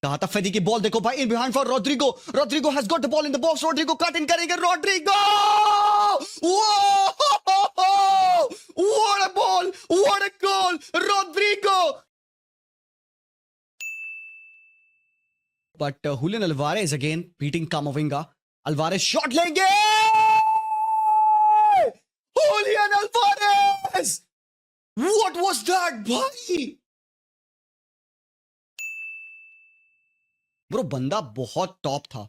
कहा था फेदी की बॉल देखो भाई in behind for Rodrygo Rodrygo has got the ball in the box Rodrygo cut in करेंगे Rodrygo what a ball what a goal Rodrygo but Julian Alvarez again beating Camavinga Alvarez shot लेंगे Julian Alvarez what was that भाई bro बंदा बहुत top था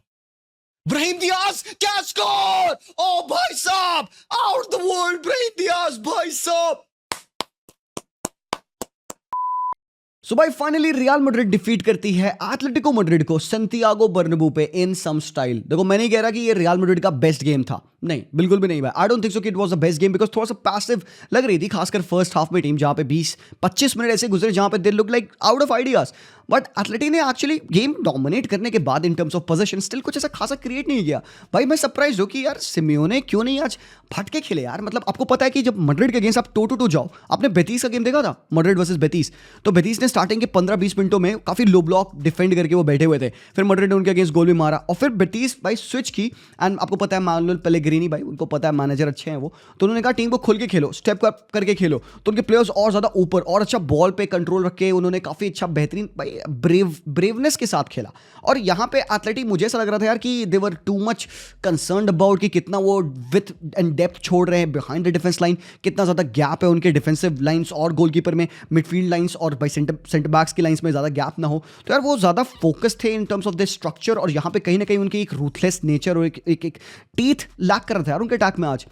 Brahim Diya's क्या score ओ भाई साहब out the world Brahim Diya's भाई साहब सो भाई फाइनली रियल मैड्रिड डिफीट करती है एटलेटिको मैड्रिड को संतियागो बर्नबू पे इन सम स्टाइल। देखो मैं नहीं कह रहा कि ये रियल मैड्रिड का बेस्ट गेम था, नहीं बिल्कुल भी नहीं भाई। आई डोंट थिंक सो कि it was the best game because थोड़ा सा पैसिव लग रही थी, खासकर फर्स्ट हाफ में टीम जहां पे 20-25 मिनट ऐसे गुजरे जहां पे they look like out of ideas. But athletic ने एक्चुअली गेम डोमिनेट करने के बाद in terms of position still कुछ ऐसा खासा क्रिएट नहीं किया। भाई मैं सरप्राइज हूं कि यार सिमियोने क्यों नहीं आज फटके खेले यार। मतलब आपको पता है कि जब मैड्रिड के अगेंस्ट आप 2-2 जाओ, आपने बेतीस का गेम देखा था मैड्रिड वर्सेस बेतीस, तो बेतीस ने स्टार्टिंग के 15-20 मिनटों में काफी लो ब्लॉक डिफेंड करके वो बैठे हुए थे, फिर मैड्रिड ने उनके अगेंस्ट गोल भी मारा और फिर बेतीस भाई स्विच की। एंड आपको पता है मैनुअल पेलेग्रिनी भाई, उनको पता है मैनेजर अच्छे हैं वो, तो उन्होंने कहा टीम को खुल के खेलो, स्टेप करके खेलो, तो उनके प्लेयर्स और ज्यादा ऊपर और अच्छा बॉल पे कंट्रोल रख के उन्होंने काफी अच्छा बेहतरीन भाई ब्रेवनेस के साथ खेला। और यहाँ पे एथलेटिक मुझे ऐसा लग रहा था यार कि दे वर टू मच कंसर्न्ड अबाउट कि कितना वो विथ एंड डेप्थ छोड़ रहे हैं बिहाइंड द डिफेंस लाइन, कितना ज्यादा गैप है उनके डिफेंसिव लाइंस और गोलकीपर में, मिडफील्ड लाइंस और भाई सेंटर बैक्स की लाइंस में ज्यादा गैप ना हो। तो यार वो ज्यादा फोकस थे in terms of the structure, और यहाँ पे कहीं ना कहीं उनकी एक रूथलेस नेचर और एक टीथ लैक कर रहा था यार उनके अटैक में आज।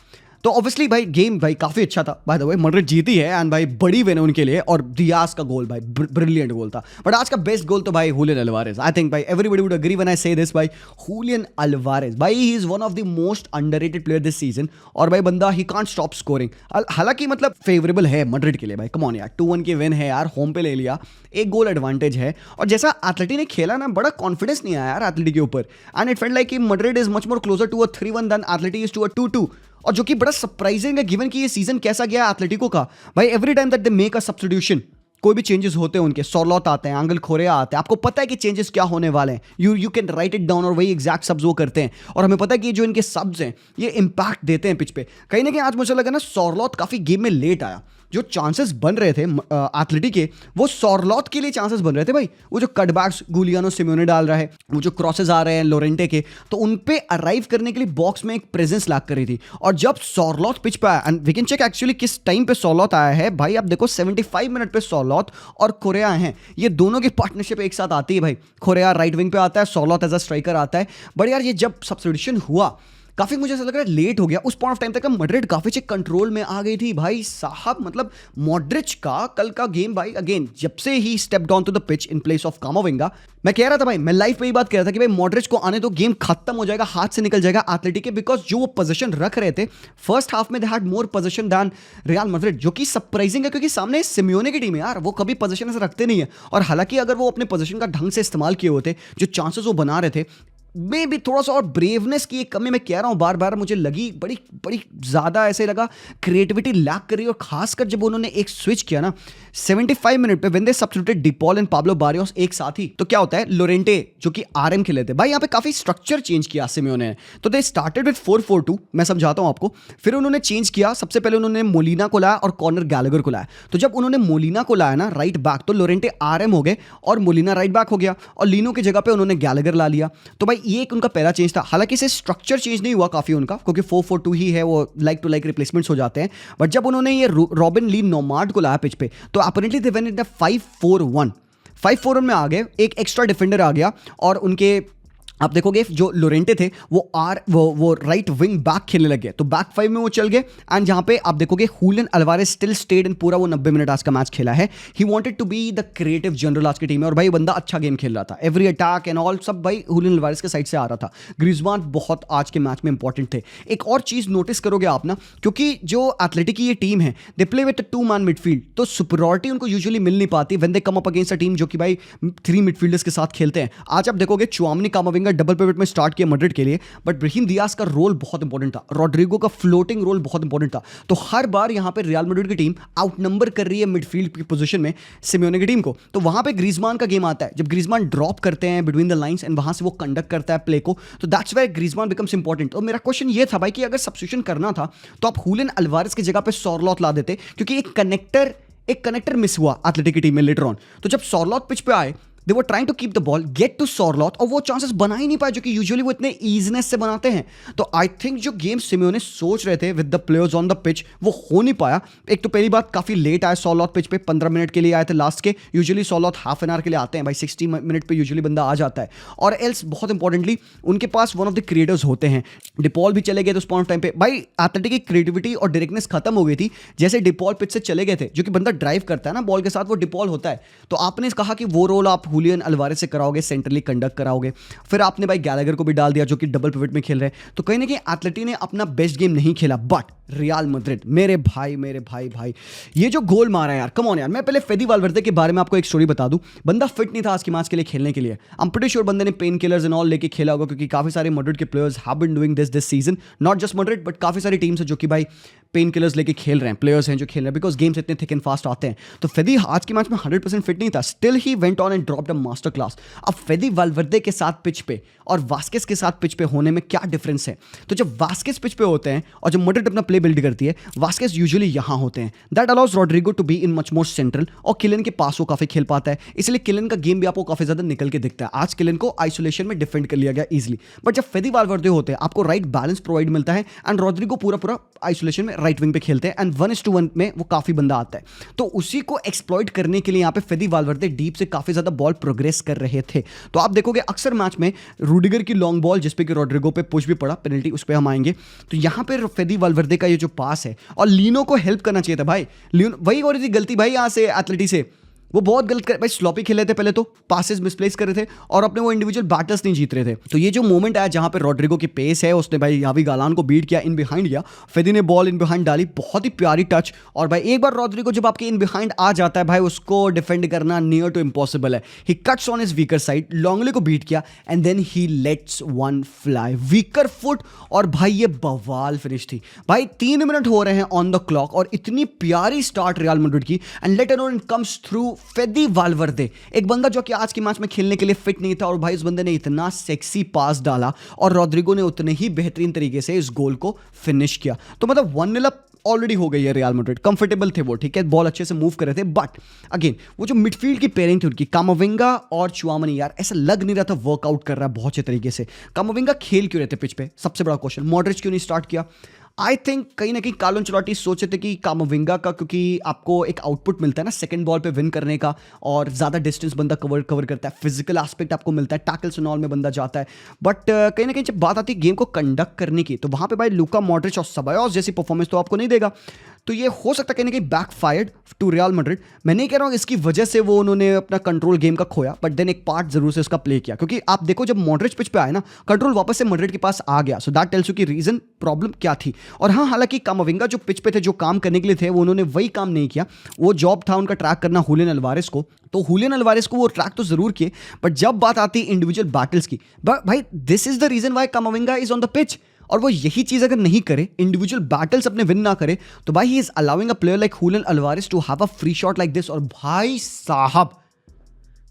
तो ऑब्वियसली भाई गेम भाई काफी अच्छा था, बाय द वे मैड्रिड जीती है एंड भाई बड़ी विन है उनके लिए, और दियाज का गोल भाई ब्रिलियंट गोल था। बट आज का बेस्ट गोल तो भाई हुलियन अल्वारेज। आई थिंक भाई everybody would agree when I say this भाई, हुलियन अल्वारेज भाई he is one of the most underrated player this season, और भाई बंदा ही कांट स्टॉप स्कोरिंग। हालांकि मतलब फेवरेबल है मैड्रिड के लिए भाई, कम ऑन यार 2-1 की विन है यार, होम पे ले लिया, एक गोल एडवांटेज है, और जैसा एथलेटिक ने खेला ना बड़ा कॉन्फिडेंस नहीं आया यार एथलेटिक के ऊपर, एंड इट फेल्ट लाइक कि Madrid is much more closer to a 3-1 then Athletic is to a 2-2। और जो कि बड़ा सरप्राइजिंग है गिवन कि ये सीजन कैसा गया एथलेटिको का भाई। Every time that they make a substitution, कोई भी चेंजेस होते हैं उनके, सॉर्लॉट आते हैं, एंगल खोरेया आते हैं, आपको पता है कि चेंजेस क्या होने वाले हैं, you can write it down, और वही एग्जैक्ट सब्स वो करते हैं। और हमें पता है कि जो इनके सब्स हैं ये इंपैक्ट देते हैं पिच पे। कहीं ना कहीं आज मुझे लगा ना सॉर्लॉट काफी गेम में लेट आया, जो चांसेस बन रहे थे एथलेटिक के वो सॉर्लॉट के लिए चांसेस बन रहे थे भाई। वो जो कटबैक्स गुलियानो सिमियोने डाल रहा है, वो जो क्रॉसेस आ रहे हैं लोरेंटे के, तो उन पे अराइव करने के लिए बॉक्स में एक प्रेजेंस लैक कर रही थी। और जब सॉर्लॉट पिच पे आया, and we can check actually किस टाइम पे सॉर्लॉट आया है भाई, आप देखो 75 मिनट पे सॉर्लॉट और कोरेया हैं, ये दोनों की पार्टनरशिप एक साथ आती है भाई। कोरेया राइट विंग पे आता है, सॉर्लॉट एज अ स्ट्राइकर आता है। बट यार ये जब सब्स्टिट्यूशन हुआ काफी मुझे ऐसा लग रहा है लेट हो गया, उस पॉइंट ऑफ टाइम तक मैड्रिड काफी अच्छे कंट्रोल में आ गई थी भाई साहब। मतलब मॉड्रिच का कल का गेम भाई अगेन जब से ही step down to the pitch in place of Camavinga, मैं कह रहा था भाई, मैं लाइव पे ही बात कह रहा था कि भाई मॉड्रिच को आने तो गेम खत्म हो जाएगा, हाथ से निकल जाएगा एथलेटिक के, बिकॉज जो वो पोजीशन रख रहे थे फर्स्ट हाफ में they had more position than Real Madrid, जो कि सरप्राइजिंग है क्योंकि सामने सिमियोने की टीम है यार, वो कभी पोजीशन ऐसे रखते नहीं है। और हालांकि अगर वो अपने पोजीशन का ढंग से इस्तेमाल किए होते, जो चांसेस वो बना रहे थे, में भी थोड़ा सा और ब्रेवनेस की एक कमी मैं कह रहा हूँ बार बार मुझे लगी, बड़ी बड़ी ज़्यादा ऐसे लगा क्रिएटिविटी लैक कर रही। और खासकर जब उन्होंने एक स्विच किया ना 75 मिनट पे when they substituted De Paul and Pablo Barrios एक साथ ही, तो क्या होता है लोरेंटे जो कि आरएम खेले थे भाई, यहाँ पे काफी स्ट्रक्चर चेंज किया सिमियोने ने। तो दे स्टार्टेड विद 4-4-2, मैं समझाता हूँ आपको। फिर उन्होंने चेंज किया, सबसे पहले उन्होंने मोलिना को लाया और कॉर्नर गैलेगर को लाया। तो जब उन्होंने मोलिना को लाया ना राइट बैक, तो लोरेंटे आरएम हो गए और मोलिना राइट बैक हो गया, और लीनो की जगह पे उन्होंने गैलेगर ला लिया। तो भाई ये एक उनका पहला चेंज था। हालांकि इसे स्ट्रक्चर चेंज नहीं हुआ काफी उनका, क्योंकि 4-4-2 ही है, वो लाइक टू लाइक रिप्लेसमेंट्स हो जाते हैं। बट जब उन्होंने ये रॉबिन ली नोमार्ड को लाया पिच पे, तो apparently they went in the 5-4-1 में आ गए, एक एक्स्ट्रा डिफेंडर आ गया, और उनके आप देखोगे जो लोरेंटे थे वो राइट विंग बैक खेलने लगे, तो बैक 5 में वो चल गए। एंड जहां पे आप देखोगे Julian Alvarez still stayed in पूरा वो 90 मिनट आज का मैच खेला है। He wanted to be the creative general आज की टीम में, और भाई बंदा अच्छा गेम खेल रहा था, एवरी अटैक एंड ऑल सब भाई हुलियन अल्वारेज के साइड से आ रहा था। ग्रिजमान बहुत आज के मैच में इंपॉर्टेंट थे। एक और चीज नोटिस करोगे आप ना, क्योंकि जो एथलेटिक की ये टीम है they play with 2-man midfield, तो सुपरियॉरिटी उनको यूजुअली मिल नहीं पाती when they come up against a team जो कि भाई 3 मिडफील्डर्स के साथ खेलते हैं। आज आप देखोगे चुआमनी कामाविंगा कामाविंगा डबल पिवट में स्टार्ट किया मैड्रिड के लिए, बट ब्राहिम दियाज का रोल बहुत इंपॉर्टेंट था, रॉड्रिगो का फ्लोटिंग रोल बहुत इंपॉर्टेंट था। तो हर बार यहां पे रियल मैड्रिड की टीम आउटनंबर कर रही है मिडफील्ड की पोजीशन में सिमेओने की टीम को, तो वहां पे ग्रीजमान का गेम आता है, जब ग्रीजमान ड्रॉप करते हैं बिटवीन द लाइंस एंड वहां से वो कंडक्ट करता है प्ले को, तो that's where Griezmann becomes important. और मेरा क्वेश्चन ये था भाई कि अगर सब्स्टिट्यूशन करना था तो आप हुलियन अल्वारेस की जगह पे सॉरलॉट ला देते, क्योंकि एक कनेक्टर मिस हुआ एथलेटिक की टीम में लेटर ऑन। तो जब सॉरलॉट पिच पे आए, they were trying to keep the ball get to Sorloth, और वो चांसेस बना ही नहीं पाए जो कि यूजुअली वो इतने ईजीनेस से बनाते हैं। तो आई थिंक जो गेम सिमेओने सोच रहे थे with the players on the pitch वो हो नहीं पाया। एक तो पहली बात काफी लेट आए सॉरलॉट पिच पे, 15 मिनट के लिए आए थे लास्ट के, यूजुअली सॉरलॉट हाफ एन आवर के लिए आते हैं भाई, 60 मिनट पे यूजुअली बंदा आ जाता है। और एल्स बहुत इंपॉर्टेंटली उनके पास वन ऑफ द क्रिएटर्स होते हैं, डिपॉल भी चले गए थे उस पॉइंट टाइम पे भाई, एथलेटिक की क्रिएटिविटी और डायरेक्टनेस खत्म हो गई थी जैसे डिपॉल पिच से चले गए थे। जो कि बंदा ड्राइव करता है ना बॉल के साथ, वो डिपॉल होता है। तो आपने कहा कि वो रोल आप हुलियन अल्वारेस से कराओगे, सेंट्रली कंडक्ट कराओगे, फिर आपने भाई गैलागर को भी डाल दिया जो कि डबल पिवट में खेल रहे हैं। तो कहीं ना कहीं एथलेटी ने अपना बेस्ट गेम नहीं खेला, बट रियल मैड्रिड मेरे भाई ये जो गोल मारा है यार, कम ऑन यार। मैं पहले फेदी वालवर्दे के बारे में आपको एक स्टोरी बता दूं, बंदा फिट नहीं था आज के मैच के लिए खेलने के लिए। आई एम प्रीटी श्योर बंदे ने पेन किलर्स एंड ऑल लेके खेला होगा, क्योंकि काफी सारे मैड्रिड के players have been doing this season, not just Madrid but काफी सारी टीम्स है जो कि भाई पेन किलर्स लेके खेल रहे हैं, प्लेयर्स हैं जो खेल रहे हैं, बिकॉज गेम्स इतने थिक एंड फास्ट आते हैं। तो फेदी आज के मैच में 100% फिट नहीं था, still he went on and dropped a master class. अब फेदी वालवर्दे के साथ पिच पे और वास्केस के साथ पिच पे होने में क्या डिफरेंस है? तो जब वास्केस पिच पे होते हैं और जब मैड्रिड अपना प्ले बिल्ड करती है, वास्केस यूजुअली यहां होते हैं, that allows Rodrygo to be in much more central, और किलियन के पास वो काफी खेल पाता है, इसलिए किलियन का गेम भी आपको काफी ज्यादा निकल के दिखता है। आज किलियन को आइसोलेशन में डिफेंड कर लिया गया इजीली, बट जब फेदी वालवर्दे होते हैं आपको राइट बैलेंस प्रोवाइड मिलता है, एंड रॉड्रिगो पूरा आइसोलेशन में राइट विंग पे खेलते हैं, एंड 1:1 में वो काफी बंदा आता है। तो उसी को एक्सप्लॉइट करने के लिए यहाँ पे फेदी वालवर्दे डीप से काफी ज्यादा बॉल प्रोग्रेस कर रहे थे। तो आप देखोगे अक्सर मैच में रूडिगर की लॉन्ग बॉल जिसपे कि रॉड्रिगो पे पुश भी पड़ा, पेनल्टी उस पे हम आएंगे, तो यहाँ पे फेदी वालवर्दे का ये जो पास है, और लीनो को हेल्प करना चाहिए था भाई, लियोन वही हो रही थी गलती भाई यहाँ से एथलेटी से, वो बहुत गलत कर भाई, स्लॉपी खेल रहे थे पहले, तो पासेस मिसप्लेस कर रहे थे और अपने वो इंडिविजुअल बैटल्स नहीं जीत रहे थे। तो ये जो मोमेंट आया जहां पे रॉड्रिगो की पेस है, उसने भाई यावी गालान को बीट किया, इन बिहाइंड गया, फेदी ने बॉल इन बिहाइंड डाली, बहुत ही प्यारी टच। और भाई एक बार रॉड्रिगो जब आपके इन बिहाइंड आ जाता है भाई, उसको डिफेंड करना नियर टू इम्पॉसिबल है। He cuts on his weaker side, Lenglet को बीट किया and then he lets one fly, weaker foot, और भाई ये बवाल फिनिश थी भाई। 3 मिनट हो रहे हैं ऑन द क्लॉक और इतनी प्यारी स्टार्ट रियल मैड्रिड की, and later on comes through फेदी वालवर्दे, एक बंदा जो कि आज के मैच में खेलने के लिए फिट नहीं था, और भाई उस बंदे ने इतना सेक्सी पास डाला और रॉड्रिगो ने उतने ही बेहतरीन तरीके से इस गोल को फिनिश किया। तो मतलब 1-0 ऑलरेडी हो गई है रियल मैड्रिड, कंफर्टेबल थे वो, ठीक है, बॉल अच्छे से मूव कर रहे थे, बट अगेन वो जो मिडफील्ड की पेयरिंग थी उनकी, कामाविंगा और चुआमनी, यार ऐसा लग नहीं रहा था वर्कआउट कर रहा है बहुत अच्छे तरीके से। कामाविंगा खेल क्यों रहे थे पिच पे, सबसे बड़ा क्वेश्चन। मॉड्रिच क्यों नहीं स्टार्ट किया? आई थिंक कहीं ना कहीं कार्लो अंचेलोटी सोचे थे कि कामाविंगा का, क्योंकि आपको एक आउटपुट मिलता है ना सेकंड बॉल पे विन करने का, और ज्यादा डिस्टेंस बंदा कवर करता है, फिजिकल एस्पेक्ट आपको मिलता है, टैकल्स एंड ऑल में बंदा जाता है, बट कहीं ना कहीं जब बात आती है गेम को कंडक्ट करने की, तो वहां पे भाई लुका मॉड्रिच और सबायोस जैसी परफॉर्मेंस तो आपको नहीं देगा। तो ये हो सकता है कहीं ना कहीं बैकफायर्ड टू रियल मैड्रिड। मैं नहीं कह रहा हूँ इसकी वजह से वो उन्होंने अपना कंट्रोल गेम का खोया, बट देन एक पार्ट जरूर से उसका प्ले किया, क्योंकि आप देखो जब मॉड्रिच पिच पे आए ना, कंट्रोल वापस से मैड्रिड के पास आ गया, सो दैट टेल्स यू कि रीजन प्रॉब्लम क्या थी। और हाँ, हालांकि कामाविंगा जो पिच पे थे, जो काम करने के लिए थे, वो उन्होंने वही काम नहीं किया, वो जॉब था उनका ट्रैक करना हुलियन अल्वारेस को, तो हुलियन अल्वारेस को वो ट्रैक तो जरूर किए, बट जब बात आती है इंडिविजुअल बैटल्स की, भाई this is the reason why Camavinga is on the pitch. और वो यही चीज अगर नहीं करे, इंडिविजुअल बैटल्स अपने विन ना करे, तो भाई he is allowing a player like Julian Alvarez to have a free shot like this. और भाई साहब,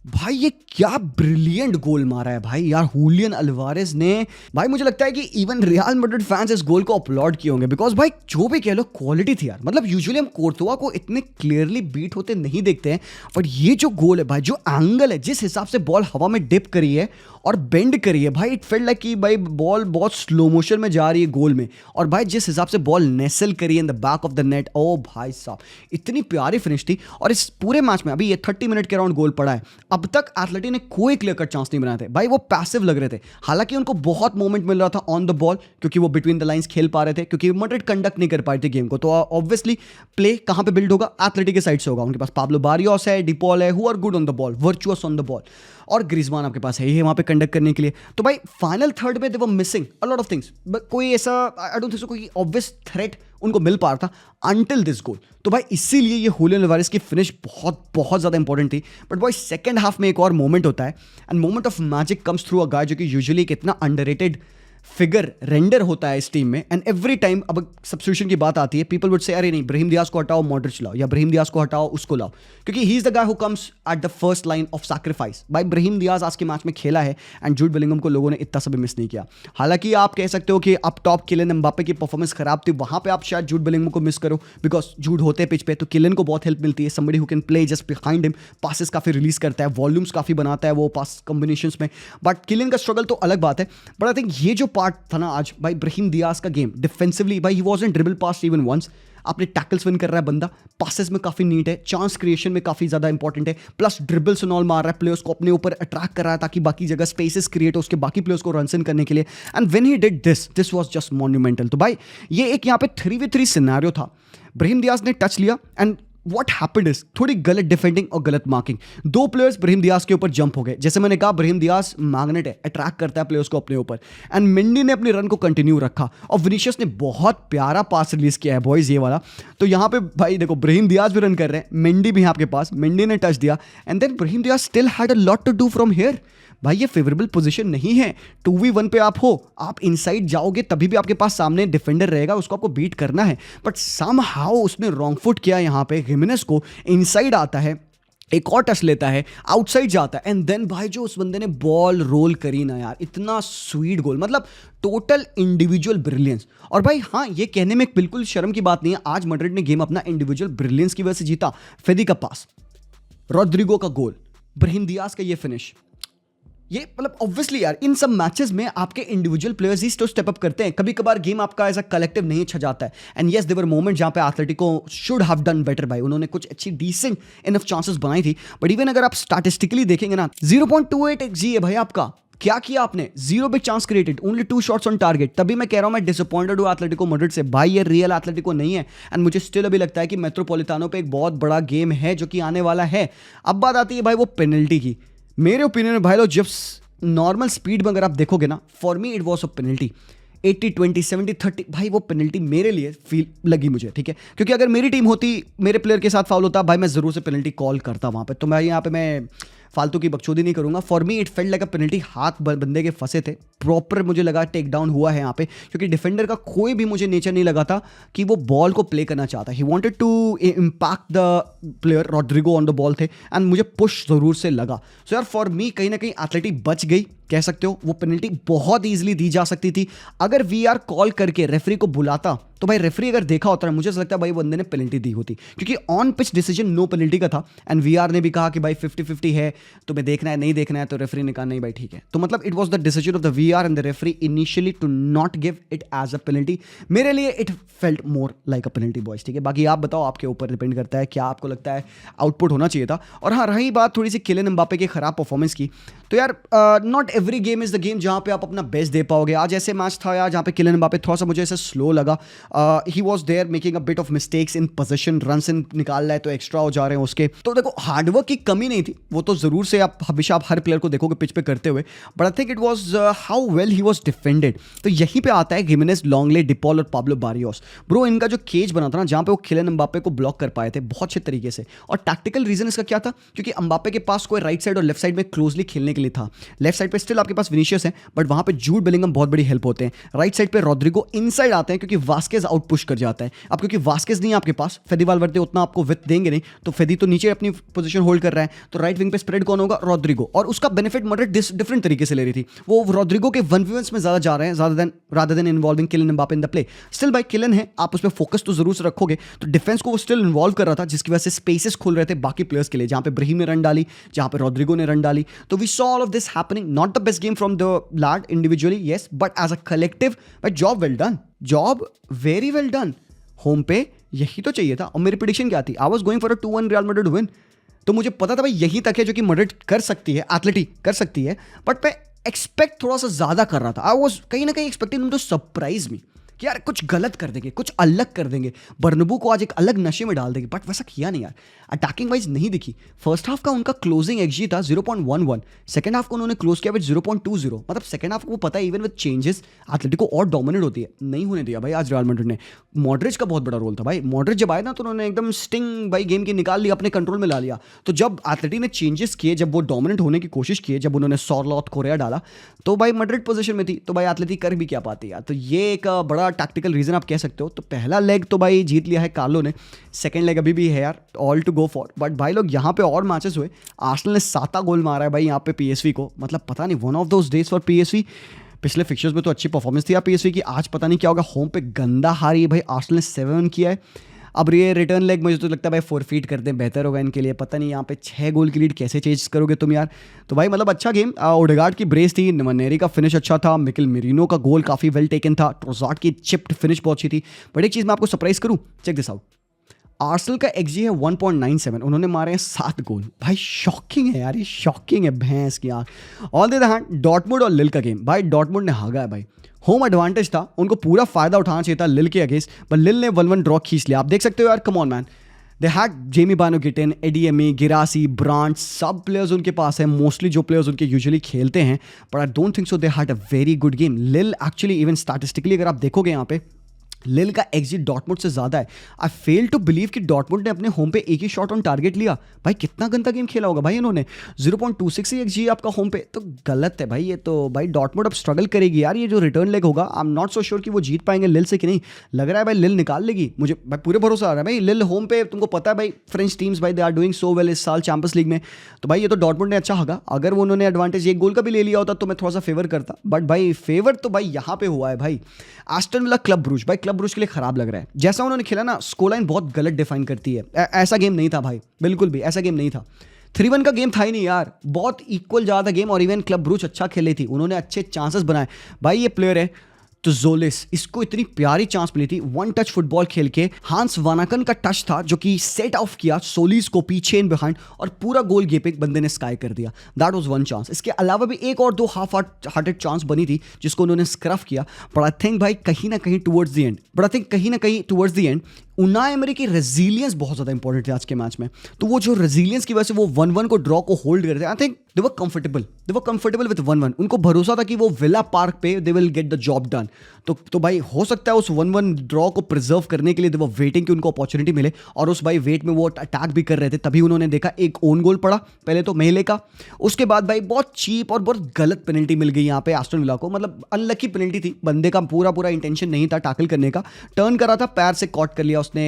भाई ये क्या ब्रिलियंट गोल मारा है भाई यार हुलियन अल्वारेस ने। भाई मुझे लगता है कि इवन रियल मैड्रिड फैंस इस गोल को अपलॉड किए होंगे, बिकॉज भाई जो भी कह लो क्वालिटी थी यार। मतलब यूजुअली हम कोर्तुआ को इतने क्लियरली बीट होते नहीं देखते हैं, बट ये जो गोल है भाई, जो एंगल है, जिस हिसाब से बॉल हवा में डिप करी है और बेंड करी है भाई, इट फेल्ट लाइक कि भाई बॉल बहुत स्लो मोशन में जा रही है गोल में, और भाई जिस हिसाब से बॉल नेसल करी है in the back of the net, ओ भाई साहब इतनी प्यारी फिनिश थी। और इस पूरे मैच में अभी ये 30 मिनट के अराउंड गोल पड़ा है, अब तक एथलेटिको ने कोई क्लियर कट चांस नहीं बनाए थे भाई, वो पैसिव लग रहे थे। हालांकि उनको बहुत मोमेंट मिल रहा था ऑन द बॉल, क्योंकि वो बिटवीन द लाइंस खेल पा रहे थे, क्योंकि मैड्रिड कंडक्ट नहीं कर पाए थे गेम को। तो ऑब्वियसली प्ले कहां पे बिल्ड होगा, एथलेटिको के साइड से होगा। उनके पास पाब्लो बारियोस है, डिपॉल है, who are good on the ball, virtuous on the ball. और ग्रीजमान आपके पास है ही है वहाँ पे कंडक्ट करने के लिए। तो भाई फाइनल थर्ड में they were missing a lot of things, कोई ऐसा आई डोंट थिंक सो कोई ऑब्वियस थ्रेट उनको मिल पा रहा था अंटिल दिस गोल। तो भाई इसीलिए ये हुलियन अल्वारेस की फिनिश बहुत बहुत ज़्यादा इंपॉर्टेंट थी। बट भाई सेकंड हाफ में एक और मोमेंट होता है and moment of magic comes through a guy जो कि यूजुअली कितना अंडररेटेड फिगर रेंडर होता है इस टीम में। एंड एवरी टाइम अब सब्स्टिट्यूशन की बात आती है, पीपल वुड से अरे नहीं ब्राहिम दियाज को हटाओ मॉड्रिच लाओ, या ब्राहिम दियाज को हटाओ उसको लाओ, क्योंकि he is the guy who comes at the first line of sacrifice. भाई ब्राहिम दियाज आज के मैच में खेला है एंड जूड बेलिंगम को लोगों ने इतना सा भी मिस नहीं किया। हालांकि आप कह सकते हो कि अब टॉप किलियन एम्बापे की परफॉर्मेंस खराब थी, वहां पे आप शायद जूड बेलिंगम को मिस करो बिकॉज जूड होते हैं पिच पे तो किलियन को बहुत हेल्प मिलती है, somebody who can play just behind him, passes काफी रिलीज करता है, वॉल्यूम्स काफी बनाता है वो पास कॉम्बिनेशंस में। बट किलियन का स्ट्रगल तो अलग बात है। बट आई थिंक ये जो पार्ट था ना आज भाई ब्राहिम दियाज का गेम डिफेंसिवली, भाई he wasn't dribble past even once, आपने टैकल्स विन कर रहा है बंदा, पासेस में काफी नीट है, चांस क्रिएशन में काफी ज्यादा इंपॉर्टेंट है, प्लस ड्रिबल्स एंड ऑल मार रहा है, प्लेयर्स को अपने ऊपर अट्रैक्ट कर रहा है ताकि बाकी जगह स्पेसेस क्रिएट हो उसके बाकी प्लेयर्स को रन इन करने के लिए। And when he did this was just monumental. तो भाई ये एक यहाँ पे 3v3 सिनेरियो था, ब्राहिम दियाज ने टच लिया एंड What happened is थोड़ी गलत डिफेंडिंग और गलत मार्किंग, दो प्लेयर्स ब्राहिम दियाज के ऊपर जंप हो गए। जैसे मैंने कहा ब्राहिम दियाज मैग्नेट है, अट्रैक्ट करता है प्लेयर्स को अपने ऊपर, एंड मेंडी ने अपनी रन को कंटिन्यू रखा और विनीशियस ने बहुत प्यारा पास रिलीज किया है बॉयज ये वाला। तो यहाँ पे भाई देखो ब्राहिम दियाज भी रन कर रहे हैं, मेंडी भी है आपके पास, मेंडी ने टच दिया and then Brahim Diaz still had a lot to do from here. भाई ये फेवरेबल पोजीशन नहीं है, 2v1 पे आप हो, आप इनसाइड जाओगे तभी भी आपके पास सामने डिफेंडर रहेगा, उसको आपको बीट करना है। बट समहाउ उसने रॉन्ग फुट किया यहाँ पे, जिमेनेज को इनसाइड आता है, एक और टच लेता है, आउटसाइड जाता है एंड देन भाई जो उस बंदे ने बॉल रोल करी ना यार, इतना स्वीट गोल, मतलब टोटल इंडिविजुअल ब्रिलियंस। और भाई हाँ ये कहने में बिल्कुल शर्म की बात नहीं है, आज मैड्रिड ने गेम अपना इंडिविजुअल ब्रिलियंस की वजह से जीता। फेदी का पास, रोड्रिगो का गोल, ब्राहिम दियाज का ये फिनिश, ये मतलब ऑब्वियसली यार इन सब मैचेस में आपके इंडिविजुअल प्लेयर्स ही तो स्टेप अप करते हैं, कभी कभार गेम आपका एज अ कलेक्टिव नहीं अच्छा जाता है। And yes there were moment जहां पे Atletico should have done better, भाई उन्होंने कुछ अच्छी डिसेंट इनफ चांसेस बनाई थी, बट इवन अगर आप स्टैटिस्टिकली देखेंगे ना 0.28 XG है भाई आपका, क्या किया आपने, 0 big chance created, only 2 shots on target. तभी मैं कह रहा हूं मैं डिसअपॉइंटेड हूं एथलेटिको मैड्रिड से, भाई ये रियल एथलेटिको नहीं है। एंड मुझे स्टिल अभी लगता है कि मेट्रोपॉलिटानो पे एक बहुत बड़ा गेम है जो कि आने वाला है। अब बात आती है भाई वो पेनल्टी की, मेरे ओपिनियन में भाई लोग जब नॉर्मल स्पीड में अगर आप देखोगे ना, for me it was a penalty, 80-20 70-30 भाई वो पेनल्टी मेरे लिए फील लगी मुझे, ठीक है, क्योंकि अगर मेरी टीम होती, मेरे प्लेयर के साथ फाउल होता भाई मैं जरूर से पेनल्टी कॉल करता वहां पे। तो मैं यहाँ पे मैं फालतू की बकचोदी नहीं करूंगा, for me it felt like a penalty, हाथ बंदे के फंसे थे, प्रॉपर मुझे लगा टेक डाउन हुआ है यहाँ पे, क्योंकि डिफेंडर का कोई भी मुझे नेचर नहीं लगा था कि वो बॉल को प्ले करना चाहता, he wanted to impact the player, Rodrygo on the ball थे एंड मुझे पुश जरूर से लगा। सो यार फॉर मी कहीं ना कहीं एथलेटिक बच गई, कह सकते हो, वो पेनल्टी बहुत ईजिली दी जा सकती थी अगर वीआर कॉल करके रेफरी को बुलाता, तो भाई रेफरी अगर देखा होता है मुझे लगता है भाई बंदे ने पेनल्टी दी होती, क्योंकि on pitch decision no penalty का था एंड वीआर ने भी कहा कि भाई 50-50 है, तुम्हें देखना है नहीं देखना है, तो रेफरी ने कहा नहीं भाई ठीक है। तो मतलब it was the decision of the VAR and the referee initially to not give it as a penalty. मेरे लिए it felt more like a penalty boys, ठीक है। बाकी आप बताओ, आपके ऊपर डिपेंड करता है क्या आपको लगता है आउटपुट होना चाहिए था। और हाँ रही बात थोड़ी सी किलियन एम्बापे की खराब परफॉर्मेंस की, तो यार not every game is the game जहां पे आप अपना बेस्ट दे पाओगे। आज ऐसे मैच था यार जहां पे किलियन एम्बापे थोड़ा सा मुझे ऐसे स्लो लगा, he was there making a bit of mistakes in position, runs in निकाल रहा है तो एक्स्ट्रा हो जा रहे हैं उसके। तो देखो हार्डवर्क की कमी नहीं थी, वो तो जरूर से आप हमेशा आप हर प्लेयर को देखोगे पिच पे करते हुए, but I think it was how well he was defended. तो यहीं पे आता है जिमेनेज, लॉन्गले, डिपॉल और पाब्लो बारियोस। ब्रो इनका जो केज बना था ना जहां पे वो किलियन एम्बापे को ब्लॉक कर पाए थे बहुत अच्छे तरीके से, और टैक्टिकल रीजन इसका क्या था, क्योंकि एम्बापे के पास कोई राइट साइड और लेफ्ट साइड में क्लोजली खेलने के लिए था। लेफ्ट साइड पे स्टिल आपके पास विनीशियस है, बट वहां पे जूड बेलिंगम बहुत बड़ी हेल्प होते हैं। राइट साइड पे रोड्रिगो इनसाइड आते हैं क्योंकि वास्केज आउट पुश कर जाता है। अब क्योंकि वास्केज नहीं है आपके पास, फेदी वाल्वर्दे उतना आपको विथ देंगे नहीं, तो फेदी तो नीचे अपनी पोजीशन होल्ड कर रहा है, तो राइट विंग पे स्प्रेड कौन होगा, रोड्रिगो, और उसका बेनिफिट मैड्रिड डिफरेंट तरीके से ले रही थी। वो रोड्रिगो के 1v1 में ज्यादा जा रहे हैं rather than involving Kylian Mbappe in the play. Still भाई किलियन है, आप उस पर फोकस तो जरूर से रखोगे, तो डिफेंस को वो स्टिल इन्वॉल्व कर रहा था, जिसकी वजह से स्पेसेस खुल रहे थे बाकी प्लेयर्स के लिए, जहां पे ब्राहिम ने रन डाली, जहां पे रोड्रिगो ने रन डाली। तो we saw all of this happening, not the best game from the lad individually yes, but as a collective भाई job well done, job very well done. Home पे यही तो चाहिए था, और मेरी प्रेडिक्शन क्या थी, I was going for a 2-1 real Madrid win. तो मुझे पता था भाई यही तक है जो कि मैड्रिड कर सकती है, एथलेटिक कर सकती है, बट मैं एक्सपेक्ट थोड़ा सा ज्यादा कर रहा था। आई वाज कहीं ना कहीं एक्सपेक्टिंग टू सरप्राइज मी, कि यार कुछ गलत कर देंगे, कुछ अलग कर देंगे, बर्नबू को आज एक अलग नशे में डाल देंगे, बट वैसा किया नहीं यार। अटैकिंग वाइज नहीं दिखी। फर्स्ट हाफ का उनका क्लोजिंग एक्सजी था 0.11, सेकंड हाफ को उन्होंने क्लोज किया विद 0.20। मतलब सेकंड हाफ को पता है इवन विद चेंजेस एटलेटिको और डोमिनेट होती है, नहीं होने दिया भाई आज रियल मैड्रिड ने। मॉड्रिच का बहुत बड़ा रोल था भाई, मॉड्रिच जब आए ना तो उन्होंने एकदम स्टिंग भाई गेम की निकाल लिया, अपने कंट्रोल में ला लिया। तो जब एटलेटिको ने चेंजेस किए, जब वो डोमिनेट होने की कोशिश किए, जब उन्होंने सॉरलॉथ कोरिया डाला, तो भाई मैड्रिड पोजीशन में थी, तो भाई एटलेटिको कर भी क्या पाती यार। तो ये एक बड़ा टैक्टिकल रीजन आप कह सकते हो। तो पहला लेग तो भाई जीत लिया है कार्लो ने, सेकंड लेग अभी भी है यार, all to go for. But भाई लोग यहाँ पे और मैचेस हुए, आर्सेनल ने 7 गोल मारा है भाई यहाँ पे पीएसवी को। मतलब पता नहीं, one of those days for PSV. पिछले फिक्चर्स में तो अच्छी परफॉर्मेंस थी यार पीएसवी की, आज पता नहीं क्या होगा। होम पे गंदा हारी है भाई, आर्सेनल ने 7 किया है। अब ये रिटर्न लेग मुझे तो लगता है भाई फोरफीट कर दें, बेहतर होगा इनके लिए। पता नहीं यहाँ पे 6 गोल की लीड कैसे चेंज करोगे तुम यार। तो भाई मतलब अच्छा गेम। ओडेगार्ड की ब्रेस थी, नवानेरी का फिनिश अच्छा था, मिकेल मेरिनो का गोल काफ़ी वेल टेकन था, ट्रोसार्ड की चिप्ड फिनिश बहुत अच्छी थी। बट एक चीज़ मैं आपको सरप्राइज करूँ, चेक दिस आउट। आर्सेनल का एक्सजी है 1.97, उन्होंने मारे हैं 7 गोल। भाई शॉकिंग है यार, ये शॉकिंग है भैंस की आँख। On the other hand Dortmund और लिल का गेम, भाई डॉर्टमुंड ने हागा है भाई, होम एडवांटेज था, उनको पूरा फायदा उठाना चाहिए था लिल के अगेंस्ट, पर लिल ने 1-1 ड्रॉ खींच लिया। आप देख सकते हो यार, come on man, they had Jamie Bynoe Gittens, Adeyemi, Guirassy, Brandt, सब प्लेयर्स उनके पास है, मोस्टली जो प्लेयर्स उनके यूजुअली खेलते हैं। But I don't think so they had a very good game. लिल एक्चुअली इवन स्टैटिस्टिकली अगर आप देखोगे यहाँ पे, लिल का एक्सजी डॉर्टमुंड से ज्यादा है। आई फेल टू बिलीव कि डॉर्टमुंड ने अपने होम पे एक ही शॉट ऑन टारगेट लिया। भाई कितना गंदा गेम खेला होगा भाई इन्होंने। 0.26 ही एक्सजी आपका होम पे, तो गलत है भाई ये। तो भाई डॉर्टमुंड अब स्ट्रगल करेगी यार, ये जो रिटर्न लेग होगा I am not so sure कि वो जीत पाएंगे लिल से कि नहीं। लग रहा है भाई लिल निकाल लेगी, मुझे भाई पूरे भरोसा आ रहा है भाई। लिल होम पे, तुमको पता है भाई फ्रेंच टीम्स भाई they are doing so well इस साल चैंपियंस लीग में। तो भाई ये तो डॉर्टमुंड ने अच्छा हगा। अगर वो उन्होंने एडवांटेज एक गोल का भी ले लिया होता तो मैं थोड़ा सा फेवर करता, बट भाई फेवर तो भाई यहाँ पे हुआ है भाई एस्टन विला क्लब ब्रूज। भाई क्लब ब्रूज के लिए खराब लग रहा है जैसा उन्होंने खेला ना, स्कोर लाइन बहुत गलत डिफाइन करती है। ऐसा गेम नहीं था भाई, बिल्कुल भी ऐसा गेम नहीं था। 3-1 का गेम था ही नहीं यार, बहुत इक्वल ज्यादा गेम। और इवन क्लब ब्रूज अच्छा खेली थी, उन्होंने अच्छे चांसेस बनाए। भाई ये प्लेयर है तो जोलिस, इसको इतनी प्यारी चांस मिली थी वन टच फुटबॉल खेल के। हांस वानाकन का टच था जो कि सेट ऑफ किया सोलिस को पीछे इन बिहाइंड, और पूरा गोल गेप एक बंदे ने स्काई कर दिया। That was one chance. इसके अलावा भी एक और 2 हाफ हार्टेड चांस बनी थी जिसको उन्होंने स्क्रफ किया। बट आई थिंक भाई कहीं ना कहीं towards the end Unai emery की रेजिलियंस बहुत ज़्यादा इंपॉर्टेंट है आज के मैच में। तो वो जो रेजिलियंस की वजह से वो 1-1 को ड्रॉ को होल्ड करते हैं। I think they were comfortable with 1-1। उनको भरोसा था कि वो विला पार्क पे they will get the job done. तो भाई हो सकता है उस 1-1 ड्रॉ को प्रिजर्व करने के लिए दे वर वेटिंग कि उनको अपॉर्चुनिटी मिले, और उस भाई वेट में वो अटैक भी कर रहे थे। तभी उन्होंने देखा एक ओन गोल पड़ा पहले तो मेले का, उसके बाद भाई बहुत चीप और बहुत गलत पेनल्टी मिल गई यहाँ पे एस्टन विला को। मतलब अनलकी पेनल्टी थी, बंदे का पूरा इंटेंशन नहीं था टैकल करने का, टर्न करा था, पैर से कॉट कर लिया उसने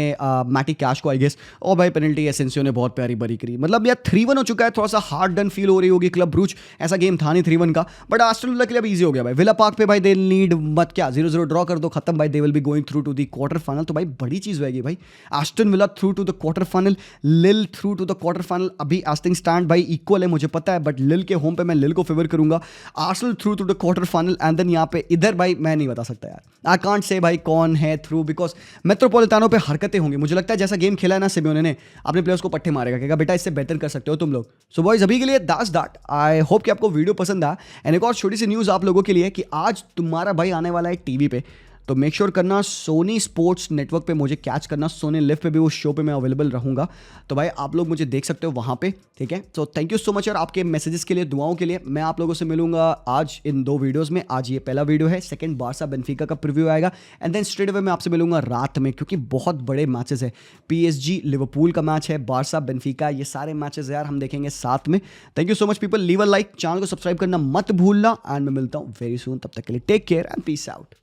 मैटी कैश को आई गेस। और भाई पेनल्टी एसेंसियो ने बहुत प्यारी बरी करी। मतलब यार 3-1 हो चुका है, थोड़ा सा हार्ड डन फील हो रही होगी क्लब ब्रूज। ऐसा गेम था नहीं 3-1 का, बट एस्टन विला के लिए अब इजी हो गया भाई। विला पार्क पे भाई दे नीड मत क्या 0-0 ड्रॉ कर दो, खत्म भाई, they will be going through to the quarter final. तो भाई बड़ी चीज होगी भाई, Aston Villa through to the quarter final, Lille through to the quarter final. अभी एस्टिंग स्टैंड भाई इक्वल है मुझे पता है, बट लिल के होम पे मैं लिल को फेवर करूंगा। Arsenal through to the quarter final, and then यहाँ पे इधर भाई मैं नहीं बता सकता यार, आई कांट से भाई कौन है थ्रू, बिकॉज मेट्रोपोलिटानो पे हरकतें होंगी। मुझे लगता है जैसा गेम खेला है ना सिमियोने ने, अपने प्लेयर्स को पट्टे मारेगा, कहेगा बेटा इससे बेहतर कर सकते हो तुम लोग। सो बॉयज अभी के लिए दैट्स दैट। आई होप कि आपको वीडियो पसंद आया। एंड एक और छोटी सी न्यूज़ आप लोगों के लिए कि आज तुम्हारा भाई आने वाला है टीवी पे, तो मेक श्योर करना सोनी स्पोर्ट्स नेटवर्क पे मुझे कैच करना। सोनी लिव पे भी उस शो पे मैं अवेलेबल रहूँगा, तो भाई आप लोग मुझे देख सकते हो वहाँ पे, ठीक है। So thank you so much यार आपके मैसेजेस के लिए, दुआओं के लिए। मैं आप लोगों से मिलूंगा आज इन 2 वीडियोज़ में। आज ये पहला वीडियो है, सेकंड बारसा बेनफिका का प्रीव्यू आएगा, एंड देन स्ट्रेट अवे मैं आपसे मिलूंगा रात में, क्योंकि बहुत बड़े मैचेस है। PSG लिवरपूल का मैच है, बारसा बेनफिका, ये सारे मैचेस यार हम देखेंगे साथ में। Thank you so much people, leave a like, channel को सब्सक्राइब करना मत भूलना, एंड मैं मिलता हूँ वेरी सून। तब तक के लिए take care and peace out.